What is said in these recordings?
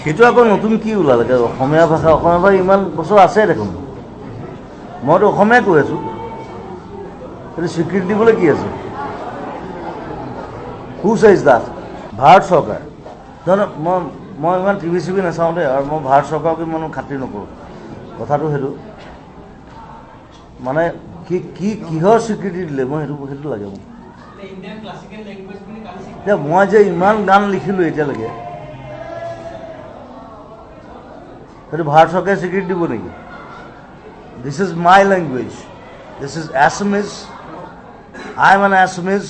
সেইটো আকৌ নতুন কি ওলালে অসমীয়া ভাষা ইমান বছৰ আছে দেখোন মইতো অসমীয়াই কৈ আছোঁ সেইটো স্বীকৃতি দিবলৈ কি আছে হু চেজ দাট ভাৰত চৰকাৰ জানো মই ইমান টিভি চিভি নাচাওঁ দেই আৰু মই ভাৰত চৰকাৰক ইমান খাতিৰ নকৰোঁ কথাটো সেইটো মানে কিহৰ স্বীকৃতি দিলে মই সেইটো লাগে মোক এতিয়া মই যে ইমান গান লিখিলোঁ এতিয়ালৈকে সেইটো ভাৰত চৰকাৰে স্বীকৃতি দিব নেকি this is my language this is Assamese I am N Assamese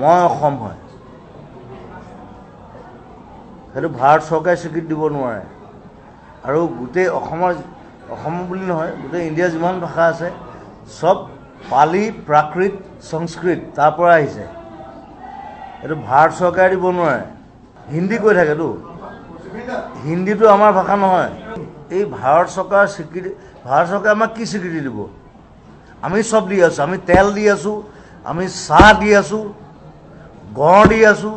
মই অসম হয় সেইটো ভাৰত চৰকাৰে স্বীকৃতি দিব নোৱাৰে আৰু গোটেই অসম বুলি নহয় গোটেই ইণ্ডিয়াৰ যিমান ভাষা আছে চব পালি প্ৰাকৃত সংস্কৃত তাৰ পৰা আহিছে এইটো ভাৰত চৰকাৰে দিব নোৱাৰে হিন্দী কৈ থাকেতো হিন্দীটো আমাৰ ভাষা নহয় এই ভাৰত চৰকাৰ স্বীকৃতি ভাৰত চৰকাৰে আমাক কি স্বীকৃতি দিব আমি চব দি আছোঁ আমি তেল দি আছোঁ আমি চাহ দি আছোঁ গড় দি আছোঁ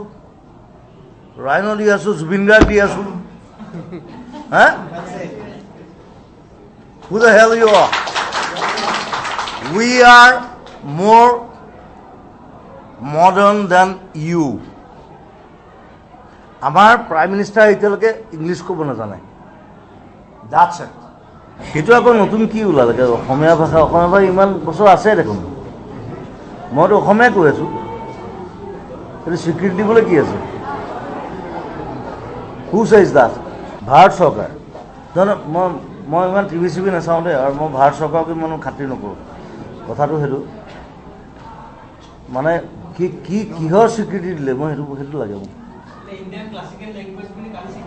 ৰাইন' দি আছোঁ জুবিন গাৰ্গ দি আছোঁ হা Who the hell you are? We are more modern than you. আমাৰ প্ৰাইম মিনিষ্টাৰ এতিয়ালৈকে ইংলিছ ক'ব নাজানে that's it সেইটো আকৌ নতুন কি ওলালে অসমীয়া ভাষা ইমান বছৰ আছে দেখোন মইতো অসমীয়াই কৈ আছোঁ সেইটো স্বীকৃতি দিবলৈ কি আছে হু চেজ দাট ভাৰত চৰকাৰ জানো মই ইমান টিভি চিভি নাচাওঁ দেই আৰু মই ভাৰত চৰকাৰক ইমান খাতিৰ নকৰোঁ কথাটো সেইটো মানে কিহৰ স্বীকৃতি দিলে মই সেইটো লাগে মোক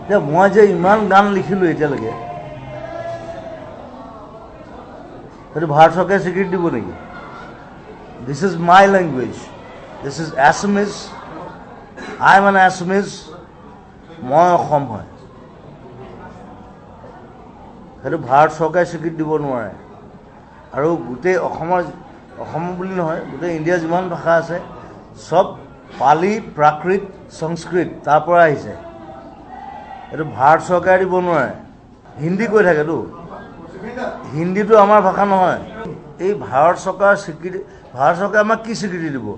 এতিয়া মই যে ইমান গান লিখিলোঁ এতিয়ালৈকে সেইটো ভাৰত চৰকাৰে স্বীকৃতি দিব নেকি this is my language this is Assamese I am N Assamese মই অসম হয় সেইটো ভাৰত চৰকাৰে স্বীকৃতি দিব নোৱাৰে আৰু গোটেই অসম বুলি নহয় গোটেই ইণ্ডিয়াৰ যিমান ভাষা আছে চব পালি প্ৰাকৃত সংস্কৃত তাৰ পৰা আহিছে এইটো ভাৰত চৰকাৰে দিব নোৱাৰে হিন্দী কৈ থাকেতো হিন্দীটো আমাৰ ভাষা নহয় এই ভাৰত চৰকাৰ স্বীকৃতি ভাৰত চৰকাৰে আমাক কি স্বীকৃতি দিব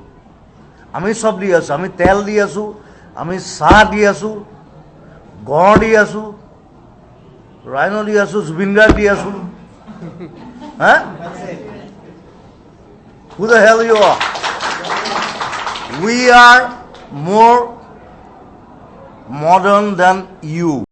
আমি চব দি আছোঁ আমি তেল দি আছোঁ আমি চাহ দি আছোঁ গড় দি আছোঁ ৰাইন' দি আছোঁ জুবিন গাৰ্গ দি আছোঁ হা Who the hell you are? We are more modern than you.